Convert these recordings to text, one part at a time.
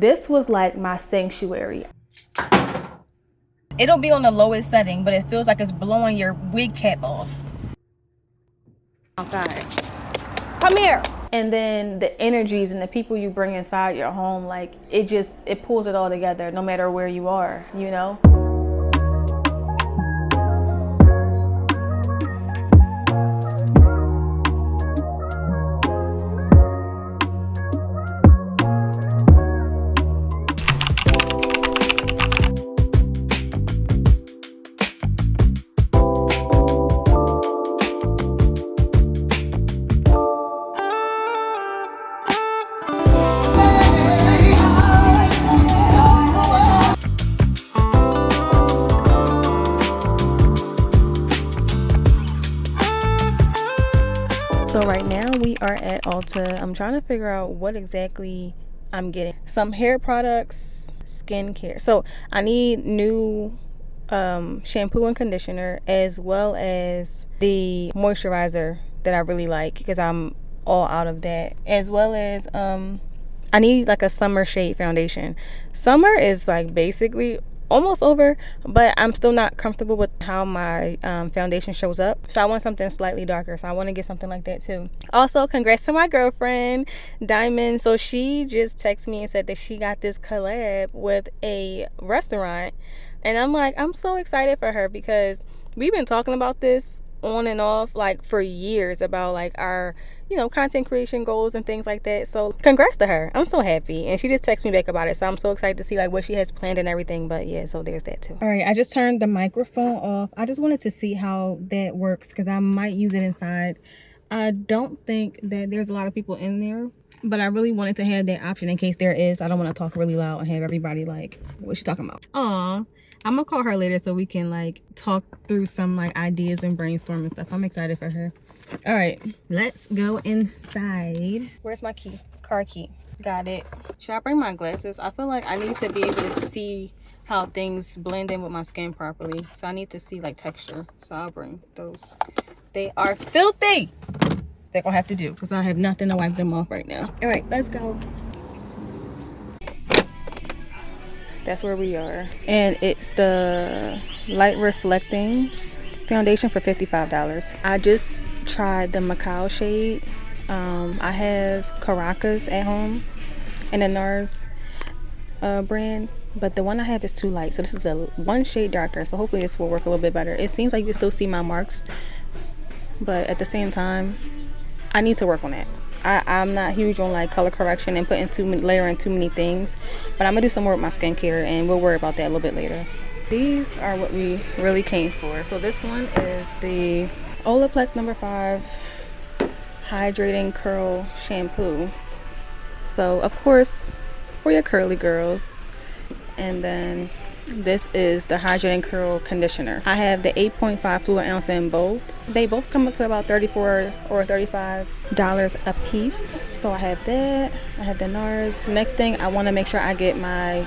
This was like my sanctuary. It'll be on the lowest setting, but it feels like it's blowing your wig cap off. Outside. Come here. And then the energies and the people you bring inside your home, like it pulls it all together no matter where you are, you know? So right now we are at Ulta. I'm trying to figure out what exactly I'm getting. Some hair products, skincare. So I need new shampoo and conditioner, as well as the moisturizer that I really like, because I'm all out of that, as well as I need like a summer shade foundation. Summer is like basically almost over, but I'm still not comfortable with how my foundation shows up, so I want something slightly darker, so I want to get something like that too. Also, congrats to my girlfriend Diamond. So she just texted me and said that she got this collab with a restaurant, and I'm like, I'm so excited for her, because we've been talking about this on and off like for years, about like our, you know, content creation goals and things like that. So congrats to her. I'm so happy. And she just texted me back about it, so I'm so excited to see like what she has planned and everything. But yeah, so there's that too. All right, I just turned the microphone off. I just wanted to see how that works, because I might use it inside. I don't think that there's a lot of people in there, but I really wanted to have that option in case there is. I don't want to talk really loud and have everybody like, what's she talking about? Aw, I'm gonna call her later so we can like talk through some like ideas and brainstorm and stuff. I'm excited for her. All right, let's go inside. Where's my key? Car key. Got it. Should I bring my glasses? I feel like I need to be able to see how things blend in with my skin properly, so I need to see like texture, so I'll bring those. They are filthy. They're gonna have to do, because I have nothing to wipe them off right now. All right, let's go. That's where we are, and it's the light reflecting foundation for $55. I just tried the Macao shade. I have Caracas at home in the NARS brand, but the one I have is too light, so this is a one shade darker, so hopefully this will work a little bit better. It seems like you can still see my marks, but at the same time I need to work on that. I'm not huge on like color correction and layering too many things, but I'm gonna do some more with my skincare, and we'll worry about that a little bit later. These are what we really came for. So this one is the Olaplex No. 5 Hydrating Curl Shampoo. So of course for your curly girls. And then this is the Hydrating Curl Conditioner. I have the 8.5 fluid ounce in both. They both come up to about $34 or $35 a piece. So I have that. I have the NARS. Next thing, I want to make sure I get my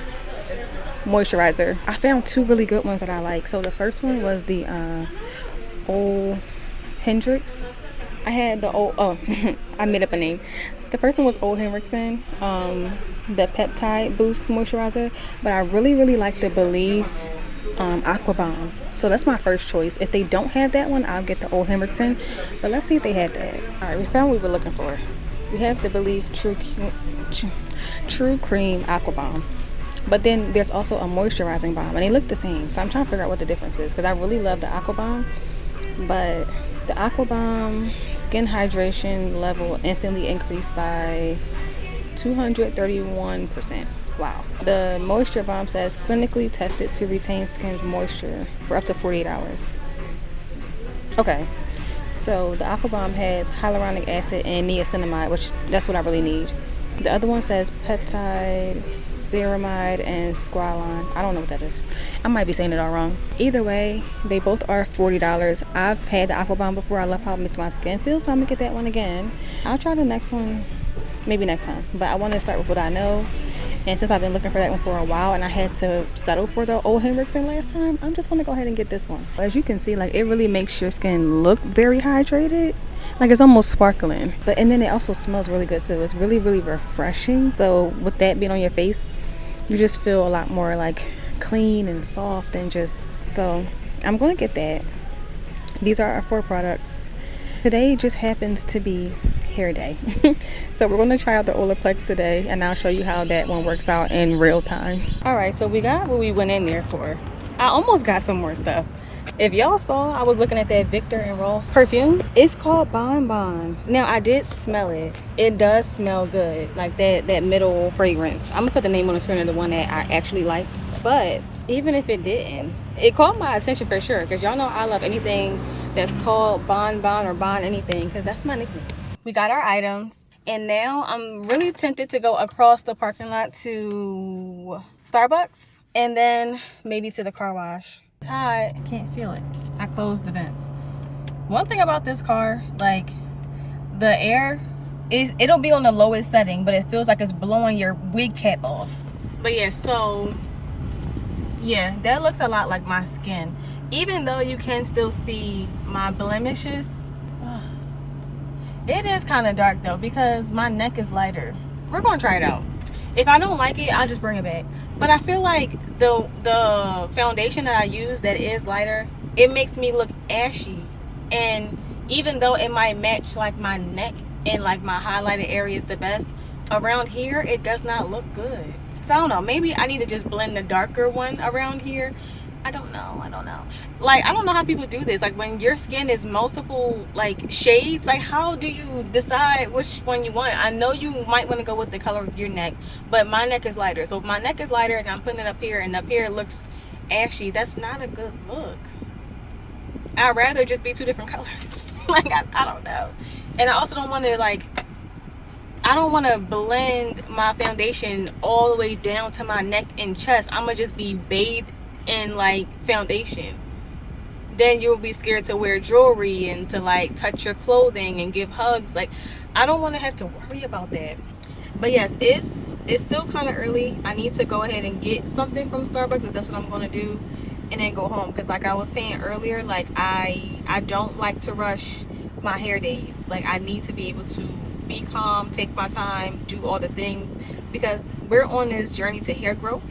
moisturizer. I found two really good ones that I like. So the first one was the Ole Hendrix. I had the I made up a name. The first one was Ole Henriksen, the Peptide Boost Moisturizer, but I really like the Believe Aqua Bomb. So that's my first choice. If they don't have that one, I'll get the Ole Henriksen, but let's see if they have that. All right, we found what we were looking for. We have the Believe True Cream Aqua Bomb, but then there's also a moisturizing balm, and they look the same, so I'm trying to figure out what the difference is, because I really love the Aqua Bomb, but the Aqua Bomb skin hydration level instantly increased by 231%. Wow. The Moisture Bomb says clinically tested to retain skin's moisture for up to 48 hours. Okay, so the Aqua Bomb has hyaluronic acid and niacinamide, which that's what I really need. The other one says peptide, ceramide, and squalane. I don't know what that is. I might be saying it all wrong. Either way, they both are $40. I've had the Aqua Bomb before. I love how it makes my skin feel, so I'm gonna get that one again. I'll try the next one maybe next time, but I want to start with what I know. And since I've been looking for that one for a while and I had to settle for the Ole Henriksen last time, I'm just going to go ahead and get this one. As you can see, like, it really makes your skin look very hydrated. Like, it's almost sparkling. And then it also smells really good too. It's really refreshing. So with that being on your face, You just feel a lot more like clean and soft and just, so I'm gonna get that. These are our 4 products. Today just happens to be hair day. So we're going to try out the Olaplex today, and I'll show you how that one works out in real time. All right, so we got what we went in there for. I almost got some more stuff. If y'all saw, I was looking at that Victor and Rolf perfume. It's called Bon Bon. Now, I did smell it. It does smell good, like that middle fragrance. I'm gonna put the name on the screen of the one that I actually liked. But even if it didn't, it caught my attention for sure, because y'all know I love anything that's called Bon Bon or Bon anything, because that's my nickname. We got our items, and now I'm really tempted to go across the parking lot to Starbucks and then maybe to the car wash. Tired, I can't feel it. I closed the vents. One thing about this car, like, the air is, it'll be on the lowest setting, but it feels like it's blowing your wig cap off. But yeah, so yeah, that looks a lot like my skin, even though you can still see my blemishes. It is kind of dark though, because my neck is lighter. We're gonna try it out. If I don't like it, I'll just bring it back. But I feel like the foundation that I use that is lighter, it makes me look ashy. And even though it might match like my neck and like my highlighted areas the best, around here it does not look good. So I don't know, maybe I need to just blend the darker one around here. I don't know. Like, I don't know how people do this. Like, when your skin is multiple like shades, like, how do you decide which one you want? I know you might want to go with the color of your neck, but my neck is lighter. So if my neck is lighter and I'm putting it up here, and up here it looks ashy, that's not a good look. I'd rather just be 2 different colors. Like, I don't know. And I also don't want to, like, I don't want to blend my foundation all the way down to my neck and chest. I'm gonna just be bathed in like foundation. Then you'll be scared to wear jewelry and to like touch your clothing and give hugs. Like, I don't want to have to worry about that. But yes, it's still kind of early. I need to go ahead and get something from Starbucks, if that's what I'm going to do, and then go home. Because like I was saying earlier, like I don't like to rush my hair days. Like, I need to be able to be calm, take my time, do all the things, because we're on this journey to hair growth.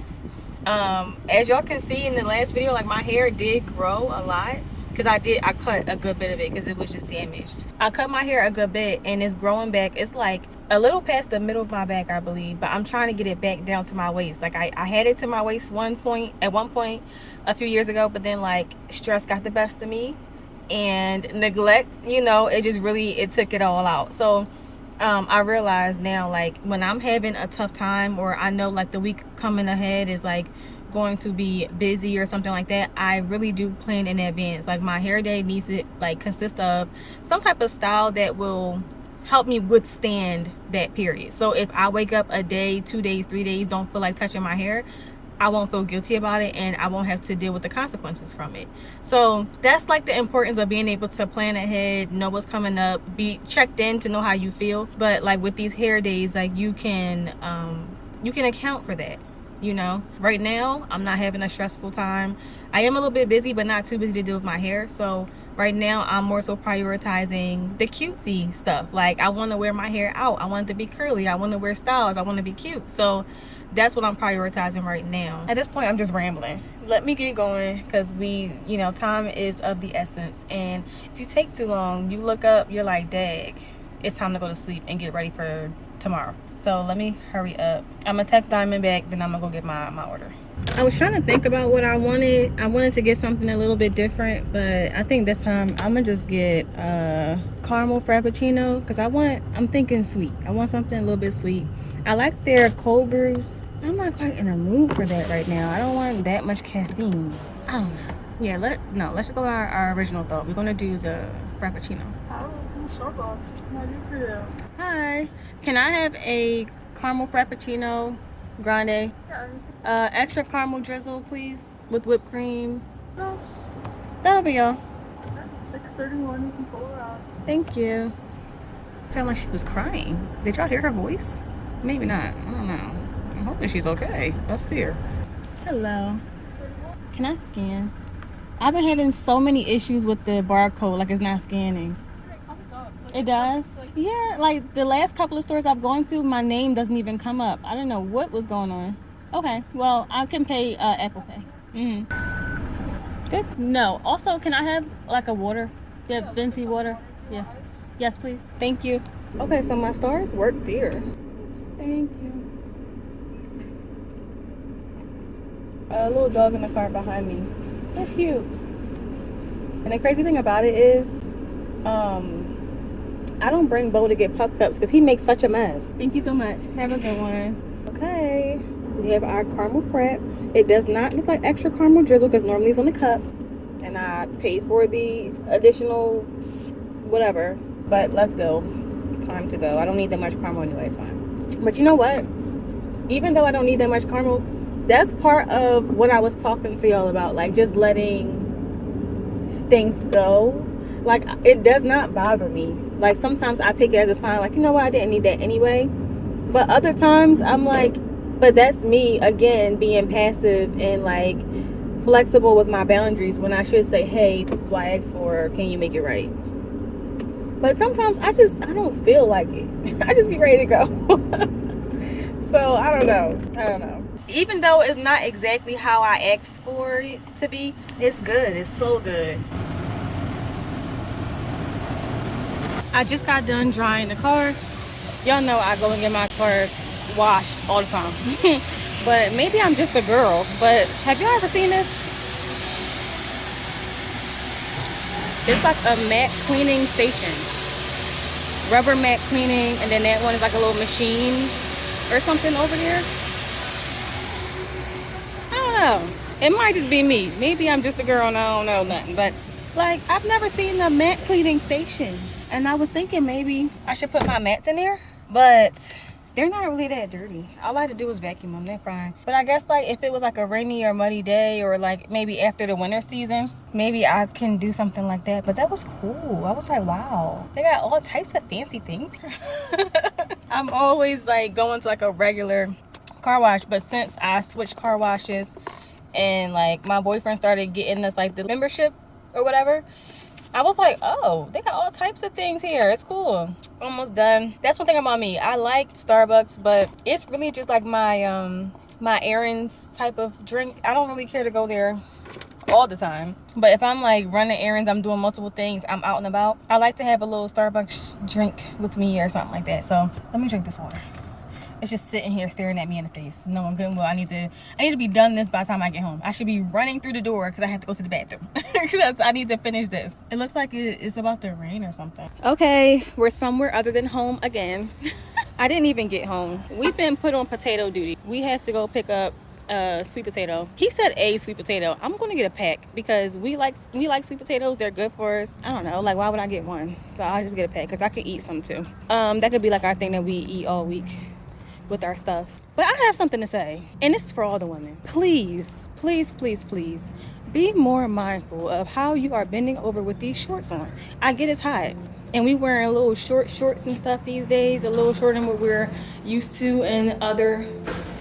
As y'all can see in the last video, like, my hair did grow a lot, because I cut a good bit of it because it was just damaged. I cut my hair a good bit, and it's growing back. It's like a little past the middle of my back, I believe, but I'm trying to get it back down to my waist. Like, I had it to my waist at one point a few years ago, but then like stress got the best of me and neglect, you know, it took it all out. So I realize now, like, when I'm having a tough time, or I know like the week coming ahead is like going to be busy or something like that, I really do plan in advance. Like, my hair day needs to like consist of some type of style that will help me withstand that period. So if I wake up a day, 2 days, 3 days, don't feel like touching my hair, I won't feel guilty about it, and I won't have to deal with the consequences from it. So that's like the importance of being able to plan ahead, know what's coming up, be checked in to know how you feel. But like with these hair days, like, you can account for that. You know, right now I'm not having a stressful time. I am a little bit busy, but not too busy to deal with my hair. So right now I'm more so prioritizing the cutesy stuff. Like, I want to wear my hair out, I want it to be curly, I want to wear styles, I want to be cute. So that's what I'm prioritizing right now. At this point, I'm just rambling. Let me get going, because time is of the essence. And if you take too long, you look up, you're like, dag, it's time to go to sleep and get ready for tomorrow. So let me hurry up. I'm gonna text Diamond back, then I'm gonna go get my order. I was trying to think about what I wanted. I wanted to get something a little bit different, but I think this time I'm gonna just get caramel frappuccino, because I'm thinking sweet. I want something a little bit sweet. I like their cold brews. I'm not quite in the mood for that right now. I don't want that much caffeine. I don't know. Yeah, let's go our original thought. We're gonna do the frappuccino. Hi. Can I have a caramel frappuccino grande? Yeah. Extra caramel drizzle, please, with whipped cream. Yes. That'll be all. 6:31. You can pull her out. Thank you. Sound like she was crying. Did y'all hear her voice? Maybe not. I don't know. I'm hoping she's okay. Let's see her. Hello. 6:31. Can I scan? I've been having so many issues with the barcode, like it's not scanning. It comes up. It does? Yeah, like the last couple of stores I've gone to, my name doesn't even come up. I don't know what was going on. Okay, well, I can pay Apple Pay. Good. No. Also, can I have like a water? Yeah, venti water. Yeah. Yes, please. Thank you. Okay, so my stars worked there. Thank you. A little dog in the car behind me. So cute. And the crazy thing about it is, I don't bring Beau to get pup cups because he makes such a mess. Thank you so much. Have a good one. Okay. We have our caramel frap. It does not look like extra caramel drizzle because normally it's on the cup. And I paid for the additional whatever. But let's go. Time to go. I don't need that much caramel anyway. It's fine. But you know what? Even though I don't need that much caramel, that's part of what I was talking to y'all about. Like just letting things go. Like it does not bother me. Like sometimes I take it as a sign like, you know what, I didn't need that anyway. But other times I'm like, but that's me again being passive and like flexible with my boundaries when I should say, hey, this is why I asked for, can you make it right? But sometimes I don't feel like it. I just be ready to go. So I don't know. Even though it's not exactly how I asked for it to be, it's good. It's so good. I just got done drying the car. Y'all know I go and get my car washed all the time. But maybe I'm just a girl. But have y'all ever seen this? It's like a matte cleaning station. Rubber matte cleaning, and then that one is like a little machine or something over there. I don't know. It might just be me. Maybe I'm just a girl and I don't know nothing. But like, I've never seen a matte cleaning station. And I was thinking maybe I should put my mats in there, but they're not really that dirty. All I had to do was vacuum them. They're fine. But I guess like if it was like a rainy or muddy day or like maybe after the winter season, maybe I can do something like that. But that was cool. I was like, wow, they got all types of fancy things. I'm always like going to like a regular car wash, but since I switched car washes and like my boyfriend started getting us like the membership or whatever, I was like, oh, they got all types of things here. It's cool. Almost done. That's one thing about me. I like Starbucks, but it's really just like my my errands type of drink. I don't really care to go there all the time. But if I'm like running errands, I'm doing multiple things, I'm out and about, I like to have a little Starbucks drink with me or something like that. So let me drink this water. It's just sitting here staring at me in the face. No, I'm good. Well, I need to be done this by the time I get home. I should be running through the door because I have to go to the bathroom. Because I need to finish this. It looks like it's about to rain or something. Okay, we're somewhere other than home again. I didn't even get home. We've been put on potato duty. We have to go pick up sweet potato. He said a sweet potato. I'm gonna get a pack because we like sweet potatoes. They're good for us. I don't know, like why would I get one? So I'll just get a pack because I could eat some too. That could be like our thing that we eat all week with our stuff. But I have something to say, and this is for all the women. Please, please, please, please be more mindful of how you are bending over with these shorts on. I get it's hot and we wearing little short shorts and stuff these days, a little shorter than what we're used to in other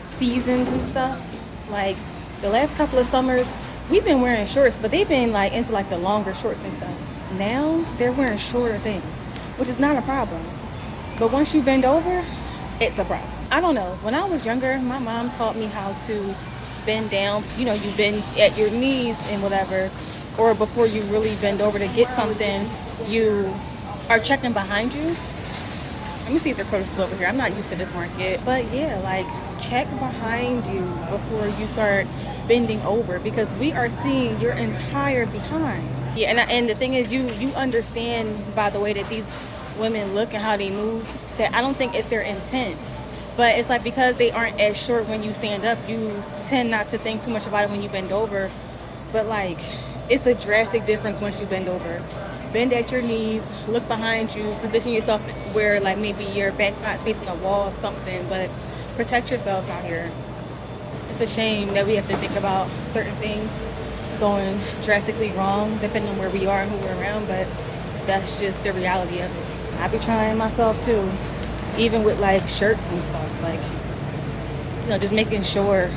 seasons and stuff. Like the last couple of summers we've been wearing shorts, but they've been like into like the longer shorts and stuff. Now they're wearing shorter things, which is not a problem, but once you bend over, it's a problem. I don't know. When I was younger, my mom taught me how to bend down. You know, you bend at your knees and whatever, or before you really bend over to get something, you are checking behind you. Let me see if the produce is over here. I'm not used to this market. But yeah, like check behind you before you start bending over because we are seeing your entire behind. Yeah, and the thing is you understand by the way that these women look and how they move that I don't think it's their intent. But it's like because they aren't as short when you stand up, you tend not to think too much about it when you bend over. But like, it's a drastic difference once you bend over. Bend at your knees, look behind you, position yourself where like maybe your back's not facing a wall or something, but protect yourselves out here. It's a shame that we have to think about certain things going drastically wrong depending on where we are and who we're around, but that's just the reality of it. I be trying myself too. Even with like shirts and stuff, like, you know, just make sure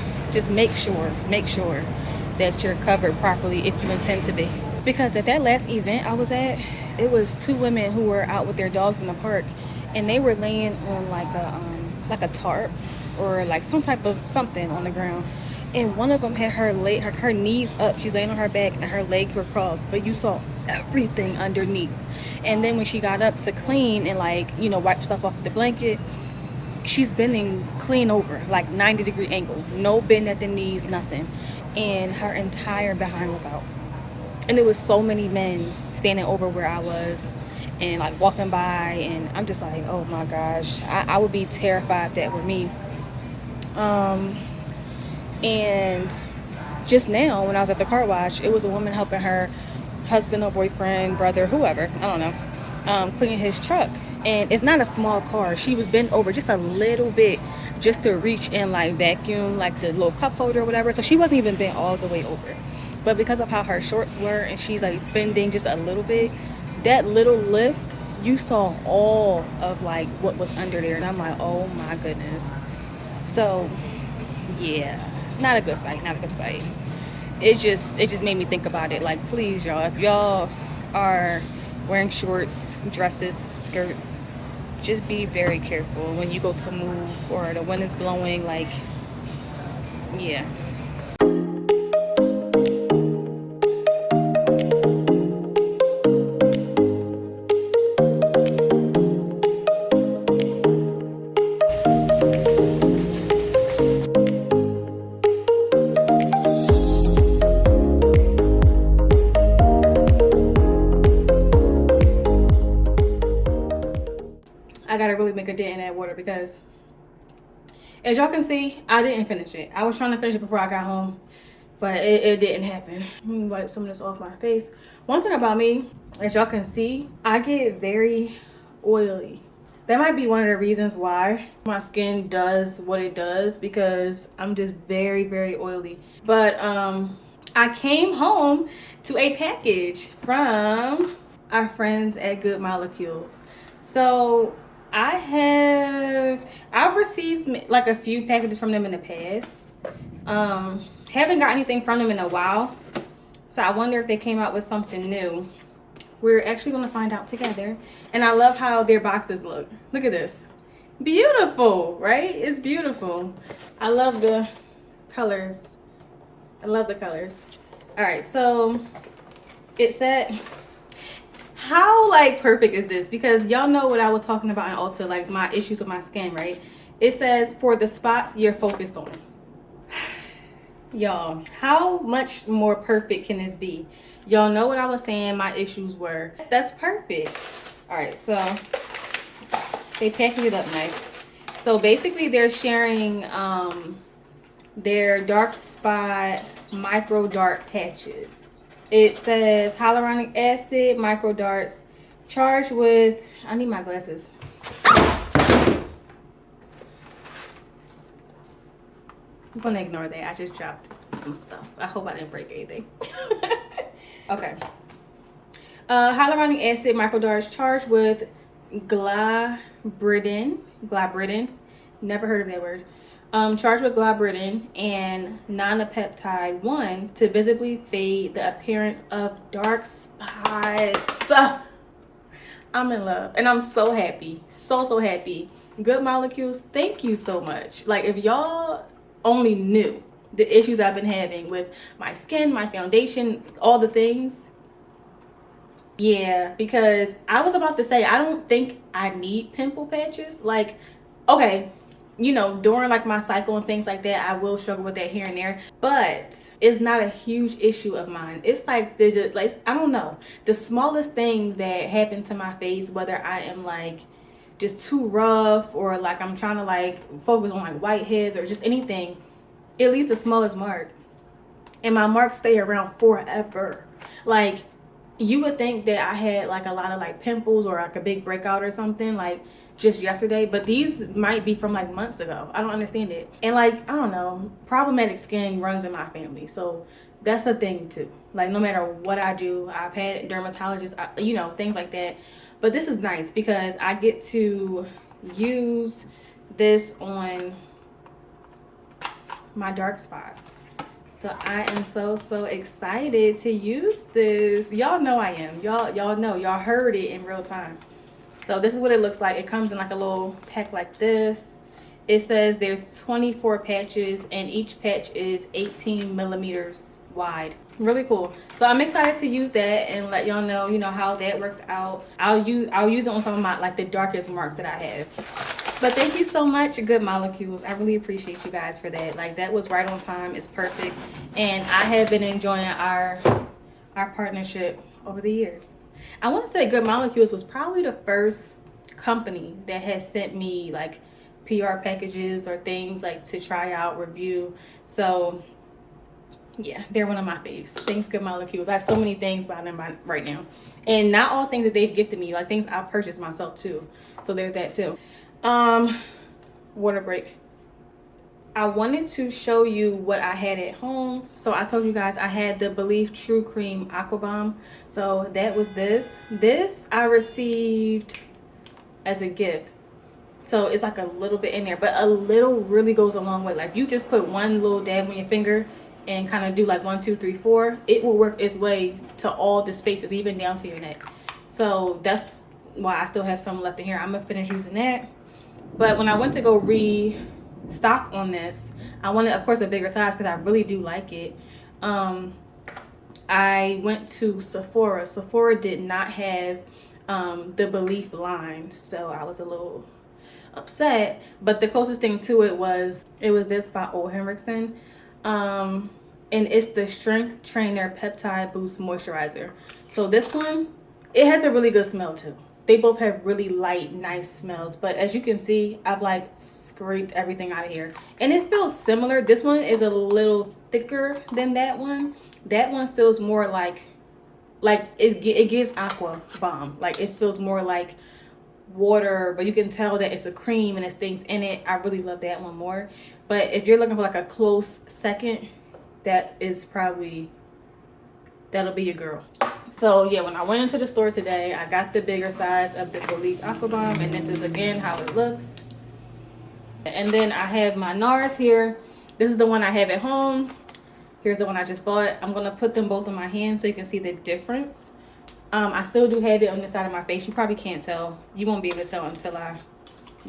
that you're covered properly if you intend to be. Because at that last event I was at, it was two women who were out with their dogs in the park and they were laying on like a tarp or like some type of something on the ground, and one of them had her knees up. She's laying on her back and her legs were crossed, but you saw everything underneath. And then when she got up to clean and like, you know, wipe stuff off the blanket, she's bending clean over, like 90-degree angle, no bend at the knees, nothing, and her entire behind was out. And there was so many men standing over where I was and like walking by, and I'm just like, oh my gosh, I would be terrified if that were me. And just now when I was at the car wash, it was a woman helping her husband or boyfriend, brother, whoever, I don't know, cleaning his truck. And it's not a small car. She was bent over just a little bit just to reach and like vacuum like the little cup holder or whatever. So she wasn't even bent all the way over. But because of how her shorts were and she's like bending just a little bit, that little lift, you saw all of like what was under there. And I'm like, oh my goodness. So yeah, it's not a good sight, not a good sight. It just made me think about it. Like, please y'all, if y'all are wearing shorts, dresses, skirts, just be very careful when you go to move or the wind is blowing. Like, yeah. I gotta really make a dent in that water because as y'all can see, I didn't finish it. I was trying to finish it before I got home, but it didn't happen. Let me wipe some of this off my face. One thing about me, as y'all can see, I get very oily. That might be one of the reasons why my skin does what it does, because I'm just very, very oily. But I came home to a package from our friends at Good Molecules. So I've received like a few packages from them in the past. Haven't got anything from them in a while, so I wonder if they came out with something new. We're actually going to find out together. And I love how their boxes look. Look at this. Beautiful, right? It's beautiful. I love the colors. I love the colors. All right, so it said, how like perfect is this? Because y'all know what I was talking about in Ulta, like my issues with my skin, right? It says for the spots you're focused on. Y'all, how much more perfect can this be? Y'all know what I was saying my issues were. That's perfect. All right, so they packing it up nice. So basically they're sharing their dark spot micro dart patches. It says hyaluronic acid micro darts charged with, I need my glasses. I'm gonna ignore that. I just dropped some stuff. I hope I didn't break anything. Okay. Hyaluronic acid micro darts charged with glabridin. Never heard of that word. Charged with glabridin and nonapeptide 1 to visibly fade the appearance of dark spots. I'm in love and I'm so happy. So happy. Good Molecules, thank you so much. Like, if y'all only knew the issues I've been having with my skin, my foundation, all the things. Yeah, because I was about to say, I don't think I need pimple patches. Like, okay, you know, during like my cycle and things like that, I will struggle with that here and there, but it's not a huge issue of mine. It's like there's just like, I don't know, the smallest things that happen to my face, whether I am like just too rough or like I'm trying to like focus on like whiteheads or just anything, it leaves the smallest mark, and my marks stay around forever. Like, you would think that I had like a lot of like pimples or like a big breakout or something like just yesterday, but these might be from like months ago. I don't understand it. And like, I don't know, problematic skin runs in my family, so that's the thing too. Like, no matter what I do, I've had dermatologists, you know, things like that. But this is nice because I get to use this on my dark spots. So I am so excited to use this. Y'all know I am. Y'all know. Y'all heard it in real time. So this is what it looks like. It comes in like a little pack like this. It says there's 24 patches and each patch is 18 millimeters wide. Really cool. So I'm excited to use that and let y'all know, you know, how that works out. I'll use it on some of my, like, the darkest marks that I have. But thank you so much, Good Molecules. I really appreciate you guys for that. Like, that was right on time. It's perfect. And I have been enjoying our partnership over the years. I want to say Good Molecules was probably the first company that has sent me like PR packages or things like to try out, review. So yeah, they're one of my faves. Thanks, Good Molecules. I have so many things by them right now, and not all things that they've gifted me, like things I've purchased myself too. So there's that too. Water break. I wanted to show you what I had at home. So I told you guys I had the Believe True Cream Aqua Bomb. So that was this. This I received as a gift. So it's like a little bit in there, but a little really goes a long way. Like, you just put one little dab on your finger and kind of do like 1, 2, 3, 4. It will work its way to all the spaces, even down to your neck. So that's why I still have some left in here. I'm gonna finish using that. But when I went to go restock on this, I wanted, of course, a bigger size because I really do like it. I went to Sephora. Sephora did not have the Belief line, so I was a little upset. But the closest thing to it was this by Ole Henriksen, and it's the Strength Trainer Peptide Boost Moisturizer. So this one, it has a really good smell too. They both have really light, nice smells, but as you can see, I've like scraped everything out of here and it feels similar. This one is a little thicker than that one. That one feels more like it gives Aqua Bomb. Like, it feels more like water, but you can tell that it's a cream and it's things in it. I really love that one more. But if you're looking for like a close second, that is probably, that'll be your girl. So yeah, when I went into the store today, I got the bigger size of the Believe Aqua Bomb, and this is again how it looks. And then I have my NARS here. This is the one I have at home. Here's the one I just bought. I'm gonna put them both in my hand so you can see the difference. I still do have it on the side of my face. You probably can't tell. You won't be able to tell until I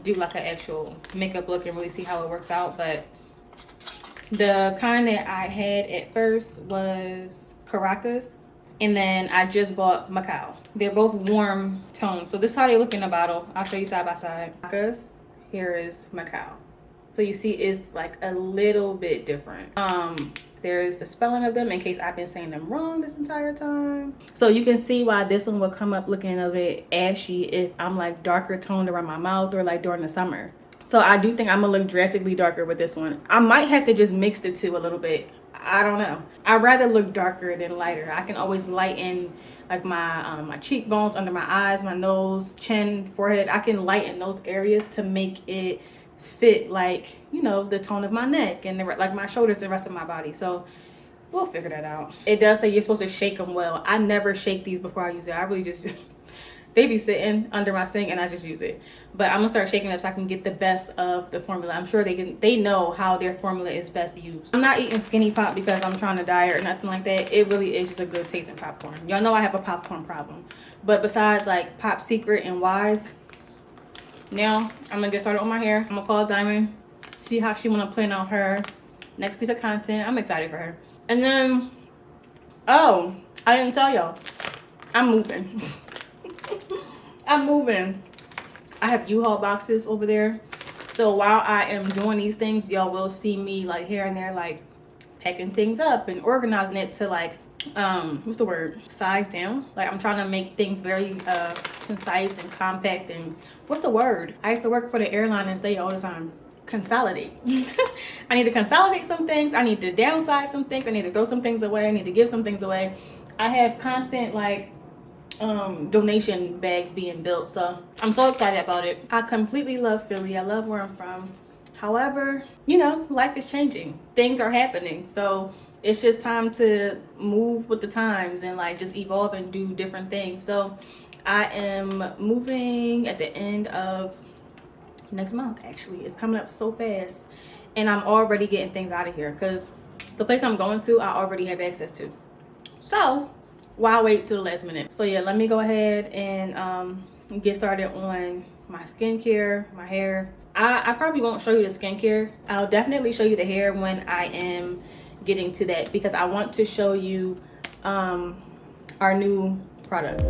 do like an actual makeup look and really see how it works out. But the kind that I had at first was Caracas, and then I just bought Macau. They're both warm tones. So this is how they look in the bottle. I'll show you side by side. Caracas, here is Macau. So you see it's like a little bit different. There's the spelling of them in case I've been saying them wrong this entire time. So you can see why this one will come up looking a bit ashy if I'm like darker toned around my mouth or like during the summer. So I do think I'm gonna look drastically darker with this one. I might have to just mix the two a little bit. I don't know. I'd rather look darker than lighter. I can always lighten like my my cheekbones, under my eyes, my nose, chin, forehead. I can lighten those areas to make it fit like, you know, the tone of my neck and like my shoulders and the rest of my body. So we'll figure that out. It does say you're supposed to shake them well. I never shake these before I use it. I really just they be sitting under my sink and I just use it. But I'm gonna start shaking them so I can get the best of the formula. I'm sure they know how their formula is best used. I'm not eating Skinny Pop because I'm trying to diet or nothing like that. It really is just a good tasting popcorn. Y'all know I have a popcorn problem. But besides like Pop Secret and Wise, now I'm gonna get started on my hair. I'm gonna call Diamond, see how she wanna plan out her next piece of content. I'm excited for her. And then, oh, I didn't tell y'all, I'm moving. I'm moving. I have U-Haul boxes over there. So while I am doing these things, y'all will see me like here and there, like packing things up and organizing it to like, what's the word? Size down. Like I'm trying to make things very concise and compact and what's the word? I used to work for the airline and say it all the time. Consolidate. I need to consolidate some things. I need to downsize some things. I need to throw some things away. I need to give some things away. I have constant like donation bags being built, so I'm so excited about it. I completely love Philly. I love where I'm from. However, you know, life is changing. Things are happening, so it's just time to move with the times and like just evolve and do different things. So I am moving at the end of next month. Actually, it's coming up so fast, and I'm already getting things out of here because the place I'm going to I already have access to. So why wait till the last minute? So yeah, let me go ahead and get started on my skincare, my hair. I probably won't show you the skincare. I'll definitely show you the hair when I am getting to that, because I want to show you our new products.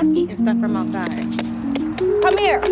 stop eating stuff from outside. Come here.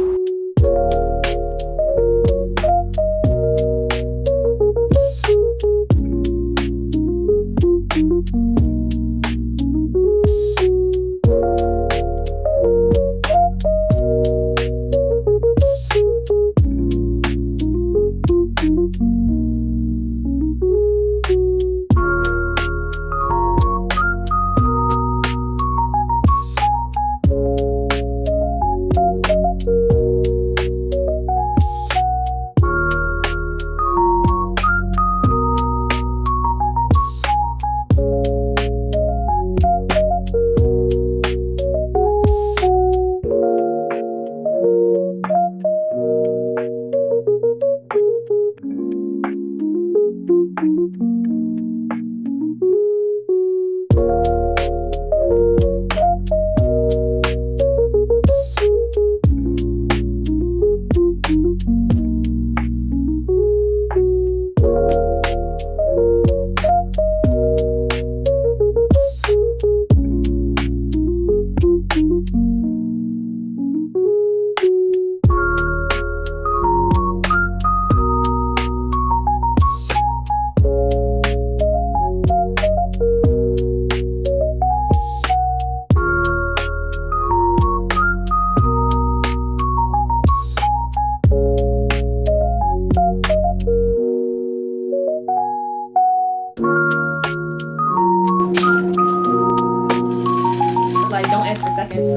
Like, don't ask for seconds.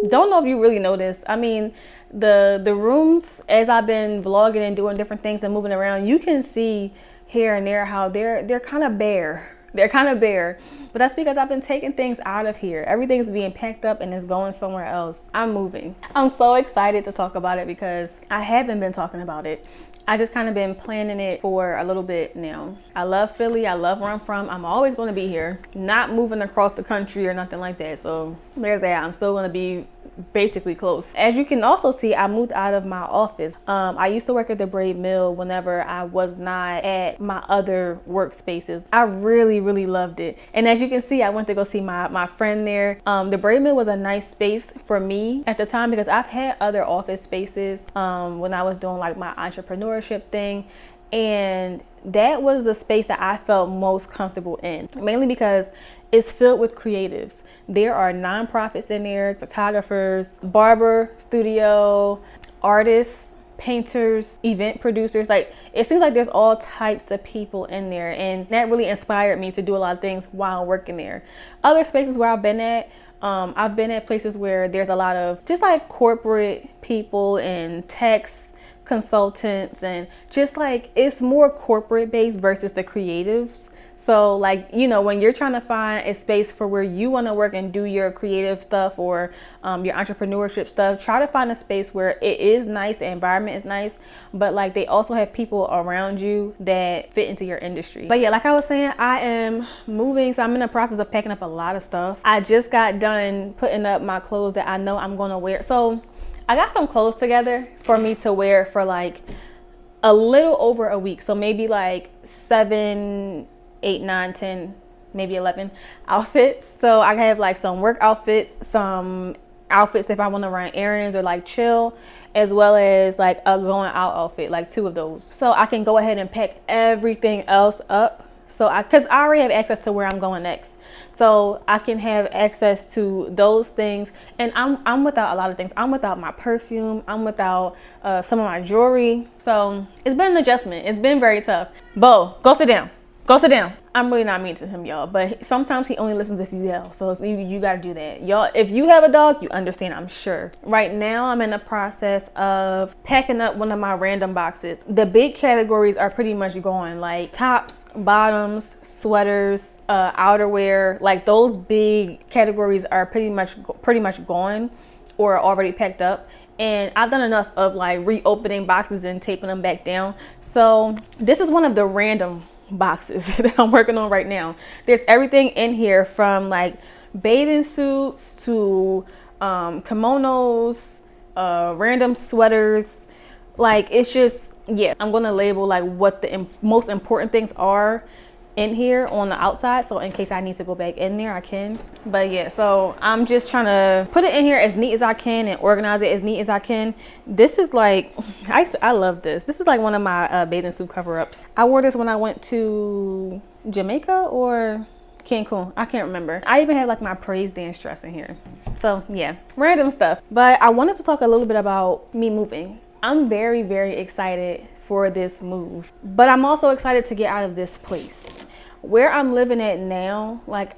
Don't know if you really know this. I mean, the rooms, as I've been vlogging and doing different things and moving around, you can see here and there how they're kind of bare. They're kind of bare, but that's because I've been taking things out of here. Everything's being packed up and is going somewhere else. I'm moving. I'm so excited to talk about it because I haven't been talking about it. I just kind of been planning it for a little bit now. I love Philly. I love where I'm from. I'm always going to be here. Not moving across the country or nothing like that. So there's that. I'm still going to be basically close. As you can also see, I moved out of my office. I used to work at the braid mill whenever I was not at my other workspaces. I really loved it. And as you can see, I went to go see my friend there. The braid mill was a nice space for me at the time because I've had other office spaces when I was doing like my entrepreneurship thing, and that was the space that I felt most comfortable in, mainly because it's filled with creatives. There are nonprofits in there, photographers, barber studio, artists, painters, event producers. Like, it seems like there's all types of people in there, and that really inspired me to do a lot of things while working there. Other spaces where I've been at places where there's a lot of just like corporate people and techs, consultants, and just like it's more corporate based versus the creatives. So like, you know, when you're trying to find a space for where you want to work and do your creative stuff or your entrepreneurship stuff, try to find a space where it is nice, the environment is nice, but like they also have people around you that fit into your industry. But yeah, like I was saying, I am moving, so I'm in the process of packing up a lot of stuff. I just got done putting up my clothes that I know I'm gonna wear. So I got some clothes together for me to wear for like a little over a week. So maybe like 7, 8, 9, 10, maybe 11 outfits. So I have like some work outfits, some outfits if I want to run errands or like chill, as well as like a going out outfit, like 2 of those. So I can go ahead and pack everything else up. So cause I already have access to where I'm going next. So I can have access to those things, and I'm without a lot of things. I'm without my perfume. I'm without some of my jewelry. So it's been an adjustment. It's been very tough. Beau, go sit down. Go sit down. I'm really not mean to him, y'all, but sometimes he only listens if you yell. So you gotta do that. Y'all, if you have a dog, you understand, I'm sure. Right now, I'm in the process of packing up one of my random boxes. The big categories are pretty much gone, like tops, bottoms, sweaters, outerwear. Like those big categories are pretty much gone or already packed up. and I've done enough of like reopening boxes and taping them back down. So this is one of the random boxes that I'm working on right now. There's everything in here from like bathing suits to kimonos, random sweaters. Like it's just, yeah, I'm gonna label like what the most important things are in here on the outside, so in case I need to go back in there I can. But yeah, so I'm just trying to put it in here as neat as I can and organize it as neat as I can. This is like, I love this. This is like one of my bathing suit cover-ups. I wore this when I went to Jamaica or Cancun, I can't remember. I even had like my praise dance dress in here. So yeah, random stuff. But I wanted to talk a little bit about me moving. I'm very, very excited for this move, but I'm also excited to get out of this place. Where I'm living at now, like,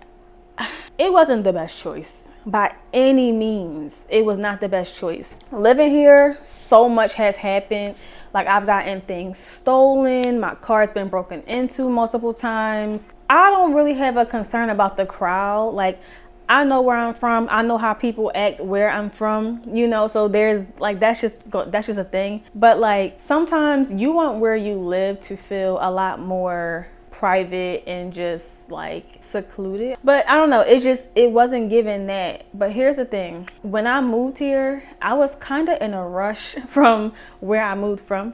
it wasn't the best choice by any means. It was not the best choice. Living here, so much has happened. Like, I've gotten things stolen, my car's been broken into multiple times. I don't really have a concern about the crowd. Like, I know where I'm from. I know how people act where I'm from, you know, so there's like, that's just a thing. But like, sometimes you want where you live to feel a lot more private and just like secluded. But I don't know, it wasn't given that. But here's the thing, when I moved here, I was kind of in a rush from where I moved from.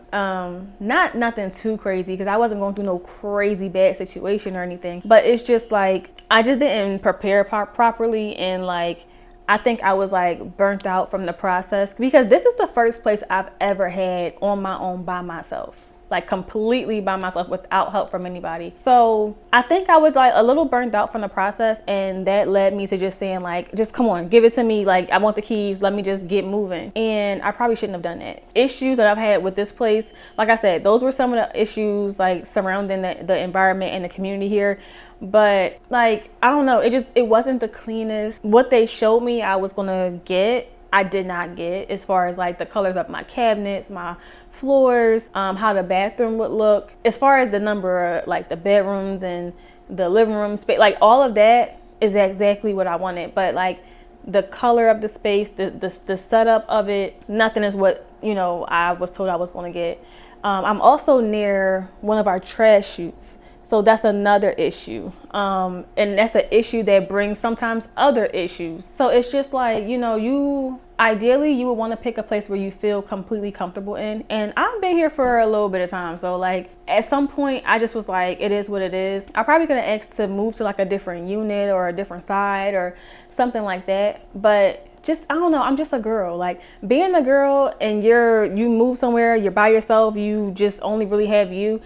Nothing too crazy, because I wasn't going through no crazy bad situation or anything, but it's just like I just didn't prepare properly, and like I think I was like burnt out from the process, because this is the first place I've ever had on my own by myself. Like completely by myself without help from anybody. So I think I was like a little burnt out from the process, and that led me to just saying like, just come on, give it to me. Like, I want the keys, let me just get moving. And I probably shouldn't have done that. Issues that I've had with this place, like I said, those were some of the issues like surrounding the environment and the community here. But like, I don't know, it wasn't the cleanest. What they showed me I was gonna get, I did not get, as far as like the colors of my cabinets, my floors, how the bathroom would look, as far as the number of like the bedrooms and the living room space, like all of that is exactly what I wanted. But like the color of the space, the setup of it, nothing is what, you know, I was told I was going to get. I'm also near one of our trash chutes, so that's another issue, and that's an issue that brings sometimes other issues. So it's just like, you know, ideally you would want to pick a place where you feel completely comfortable in. And I've been here for a little bit of time, so like at some point I just was like, it is what it is. I probably could have asked to move to like a different unit or a different side or something like that, but just, I don't know, I'm just a girl. Like, being a girl and you move somewhere, you're by yourself, you just only really have you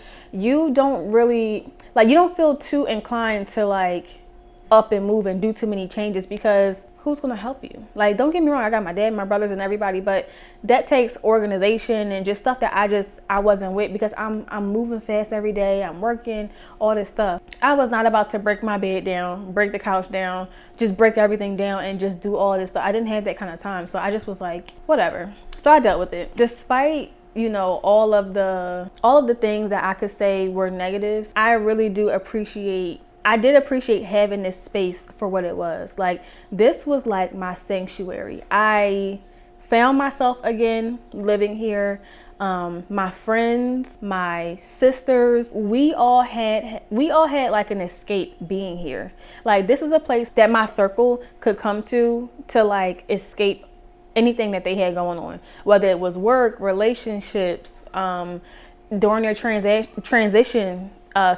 don't really, like, you don't feel too inclined to like up and move and do too many changes, because who's gonna help you? Like, don't get me wrong, I got my dad, my brothers and everybody, but that takes organization and just stuff that I wasn't with, because I'm moving fast every day, I'm working, all this stuff. I was not about to break my bed down, break the couch down, just break everything down and just do all this stuff. I didn't have that kind of time, so I just was like, whatever. So I dealt with it. Despite, you know, all of the things that I could say were negatives, I really do appreciate, I did appreciate having this space for what it was. Like, this was like my sanctuary. I found myself again living here. My friends, my sisters, we all had like an escape being here. Like, this is a place that my circle could come to like escape anything that they had going on, whether it was work, relationships, during their transition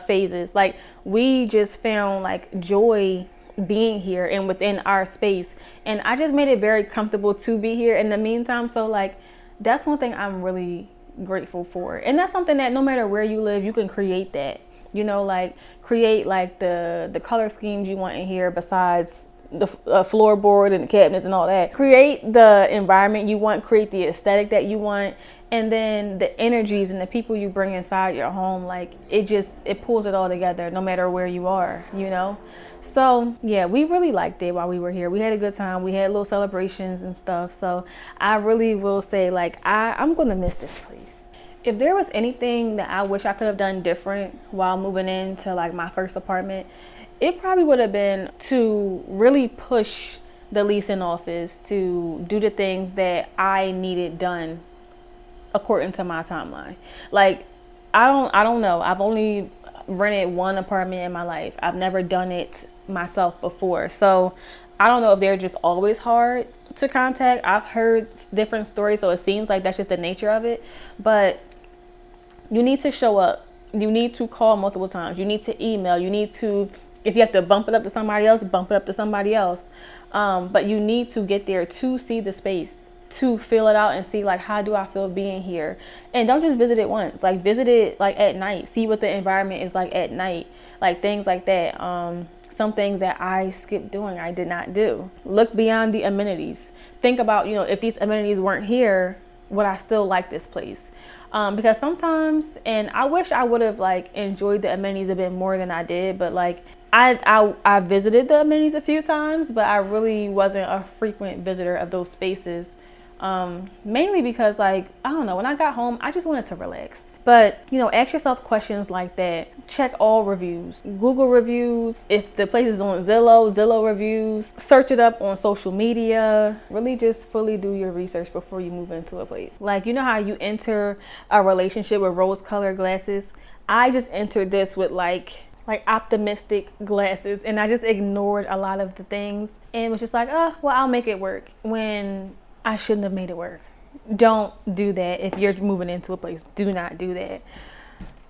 phases. Like, we just found like joy being here and within our space, and I just made it very comfortable to be here in the meantime. So like, that's one thing I'm really grateful for, and that's something that no matter where you live, you can create that, you know, like create like the color schemes you want in here, besides the floorboard and the cabinets and all that. Create the environment you want, create the aesthetic that you want, and then the energies and the people you bring inside your home, like it pulls it all together no matter where you are, you know. So yeah, we really liked it while we were here. We had a good time, we had little celebrations and stuff. So I really will say, like, I'm gonna miss this place. If there was anything that I wish I could have done different while moving into like my first apartment, it probably would have been to really push the lease in office, to do the things that I needed done according to my timeline. Like, I don't know. I've only rented one apartment in my life. I've never done it myself before. So I don't know if they're just always hard to contact. I've heard different stories, so it seems like that's just the nature of it. But you need to show up. You need to call multiple times. You need to email. You need to, if you have to bump it up to somebody else, bump it up to somebody else. But you need to get there to see the space, to fill it out and see, like, how do I feel being here? And don't just visit it once. Like, visit it like at night. See what the environment is like at night. Like, things like that. Some things that I skipped doing, I did not do. Look beyond the amenities. Think about, if these amenities weren't here, would I still like this place? Because sometimes, and I wish I would have like enjoyed the amenities a bit more than I did, but like I visited the amenities a few times, but I really wasn't a frequent visitor of those spaces. Mainly because, like, I don't know, when I got home, I just wanted to relax. But, ask yourself questions like that. Check all reviews, Google reviews. If the place is on Zillow reviews. Search it up on social media. Really just fully do your research before you move into a place. Like, you know how you enter a relationship with rose-colored glasses? I just entered this with like optimistic glasses, and I just ignored a lot of the things and was just like, oh, well, I'll make it work, when I shouldn't have made it work. Don't do that. If you're moving into a place, do not do that.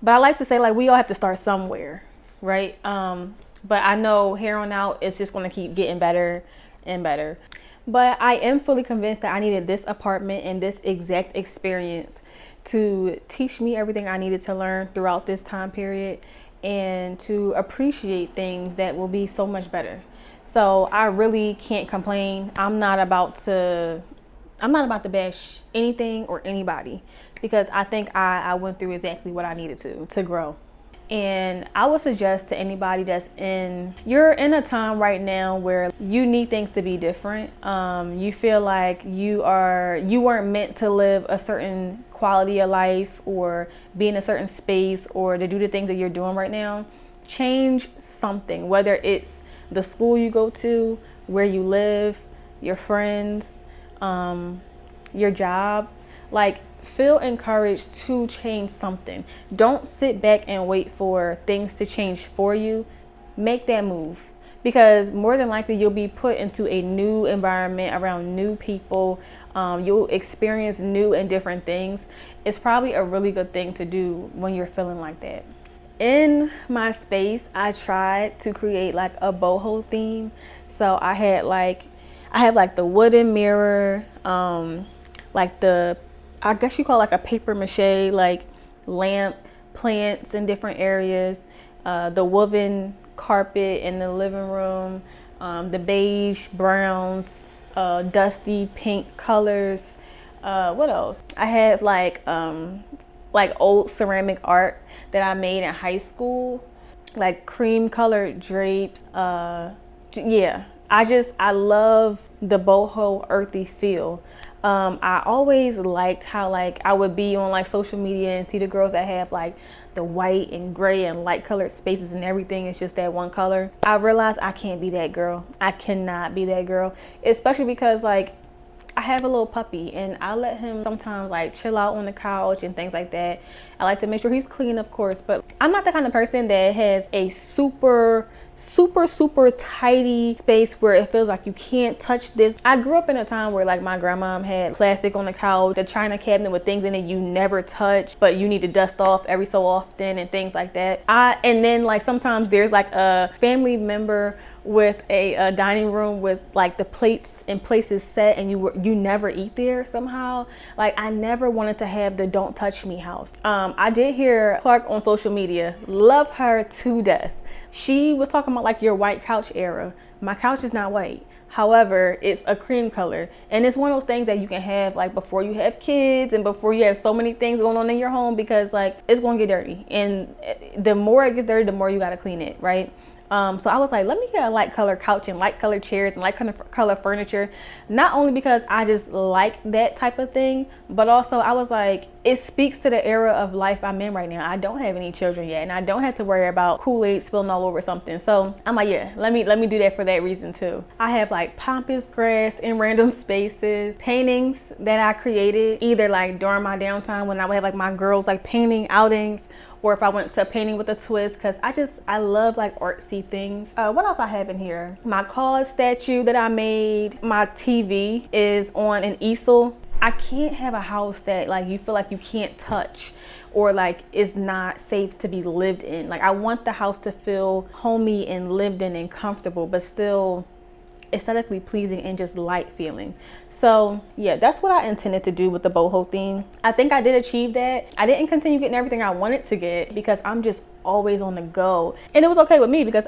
But I like to say, like, we all have to start somewhere, right? But I know here on out, it's just going to keep getting better and better. But I am fully convinced that I needed this apartment and this exact experience to teach me everything I needed to learn throughout this time period, and to appreciate things that will be so much better. So I really can't complain. I'm not about to bash anything or anybody, because I think I went through exactly what I needed to grow. And I would suggest to anybody you're in a time right now where you need things to be different. You feel like you weren't meant to live a certain quality of life, or be in a certain space, or to do the things that you're doing right now. Change something, whether it's the school you go to, where you live, your friends, your job. Like, feel encouraged to change something. Don't sit back and wait for things to change for you. Make that move, because more than likely you'll be put into a new environment around new people. You'll experience new and different things. It's probably a really good thing to do when you're feeling like that. In my space, I tried to create like a boho theme. So I have like the wooden mirror, like I guess you call it like a paper mache, like lamp, plants in different areas, the woven carpet in the living room, the beige, browns, dusty pink colors. What else? I had like old ceramic art that I made in high school, like cream colored drapes. Yeah, I love the boho earthy feel. I always liked how like I would be on like social media and see the girls that have like the white and gray and light colored spaces, and everything is just that one color. I realized I can't be that girl. I cannot be that girl, especially because like I have a little puppy, and I let him sometimes like chill out on the couch and things like that. I like to make sure he's clean, of course, but I'm not the kind of person that has a super tidy space where it feels like you can't touch this. I grew up in a time where like my grandma had plastic on the couch, the china cabinet with things in it you never touch, but you need to dust off every so often and things like that. And then like sometimes there's like a family member with a dining room with like the plates and places set, and you never eat there somehow. Like, I never wanted to have the don't touch me house. I did hear Clark on social media, love her to death. She was talking about like your white couch era. My couch is not white. However, it's a cream color, and it's one of those things that you can have like before you have kids and before you have so many things going on in your home, because like it's going to get dirty, and the more it gets dirty, the more you got to clean it, right? So I was like, let me get a light color couch and light color chairs and light color furniture. Not only because I just like that type of thing, but also I was like, it speaks to the era of life I'm in right now. I don't have any children yet, and I don't have to worry about Kool-Aid spilling all over something. So I'm like, yeah, let me do that for that reason too. I have like pampas grass in random spaces, paintings that I created either like during my downtime when I would have like my girls like painting outings, or if I went to painting with a twist, because I love like artsy things. What else I have in here? My cause statue that I made. My TV is on an easel. I can't have a house that like you feel like you can't touch or like is not safe to be lived in. Like I want the house to feel homey and lived in and comfortable, but still aesthetically pleasing and just light feeling. So yeah, that's what I intended to do with the boho theme. I think I did achieve that. I didn't continue getting everything I wanted to get because I'm just always on the go, and it was okay with me because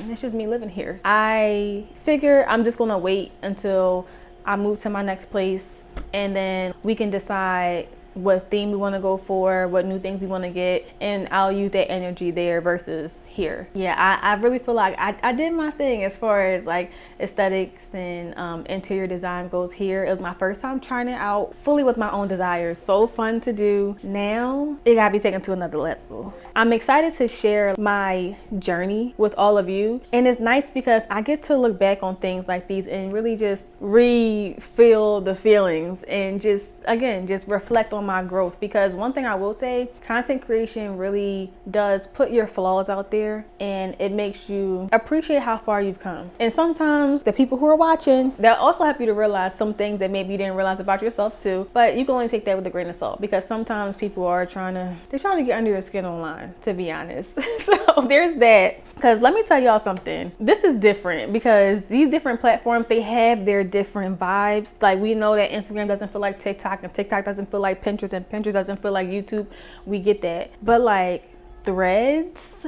it's just me living here. I figure I'm just gonna wait until I move to my next place, and then we can decide what theme we want to go for, what new things we want to get, and I'll use that energy there versus here. Yeah, I really feel like I did my thing as far as like aesthetics and interior design goes here. It was my first time trying it out fully with my own desires. So fun to do. Now it gotta be taken to another level. I'm excited to share my journey with all of you, and it's nice because I get to look back on things like these and really just re-feel the feelings and just again just reflect on my growth. Because one thing I will say, content creation really does put your flaws out there, and it makes you appreciate how far you've come. And sometimes the people who are watching, they'll also help you to realize some things that maybe you didn't realize about yourself too, but you can only take that with a grain of salt, because sometimes people are trying to get under your skin online, to be honest. So there's that. Because let me tell y'all something, this is different because these different platforms, they have their different vibes. Like we know that Instagram doesn't feel like TikTok, and TikTok doesn't feel like Pinterest, and Pinterest doesn't feel like YouTube. We get that. But like Threads,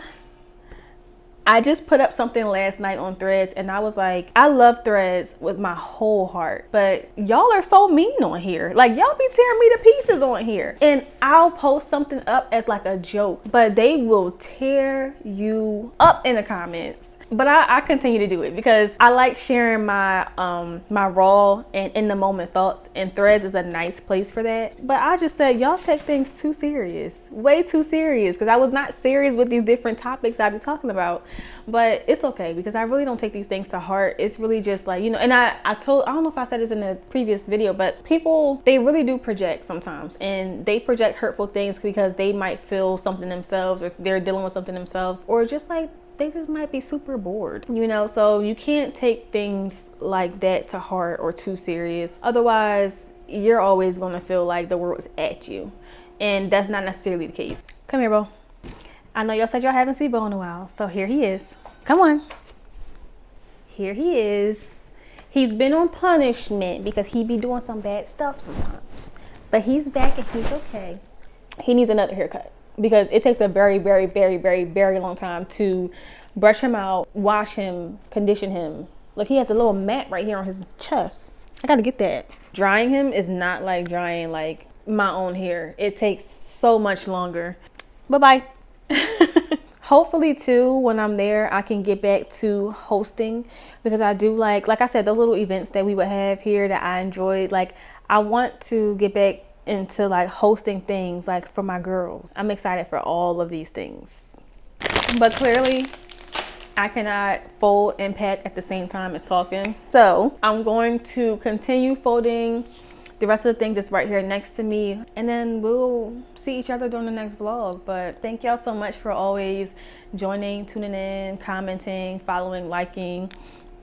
I just put up something last night on Threads, and I was like, I love Threads with my whole heart, but y'all are so mean on here. Like y'all be tearing me to pieces on here. And I'll post something up as like a joke, but they will tear you up in the comments. But I continue to do it because I like sharing my my raw and in the moment thoughts, and Threads is a nice place for that. But I just said y'all take things too serious, way too serious, because I was not serious with these different topics I be talking about. But it's okay because I really don't take these things to heart. It's really just like, you know, and I don't know if I said this in the previous video, but people, they really do project sometimes, and they project hurtful things because they might feel something themselves, or they're dealing with something themselves, or just like they just might be super bored, you know. So you can't take things like that to heart or too serious. Otherwise, you're always gonna feel like the world's at you, and that's not necessarily the case. Come here, Beau. I know y'all said y'all haven't seen Beau in a while, so here he is. Come on. Here he is. He's been on punishment because he be doing some bad stuff sometimes, but he's back and he's okay. He needs another haircut, because it takes a very, very, very, very, very long time to brush him out, wash him, condition him. Look, he has a little mat right here on his chest. I gotta get that. Drying him is not like drying like my own hair. It takes so much longer. Bye-bye. Hopefully too, when I'm there, I can get back to hosting, because I do like I said, those little events that we would have here that I enjoyed. Like I want to get back into like hosting things like for my girls. I'm excited for all of these things, but clearly I cannot fold and pack at the same time as talking. So I'm going to continue folding the rest of the things that's right here next to me, and then we'll see each other during the next vlog. But thank y'all so much for always joining, tuning in, commenting, following, liking,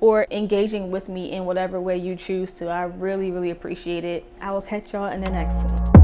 or engaging with me in whatever way you choose to. I really, really appreciate it. I will catch y'all in the next one.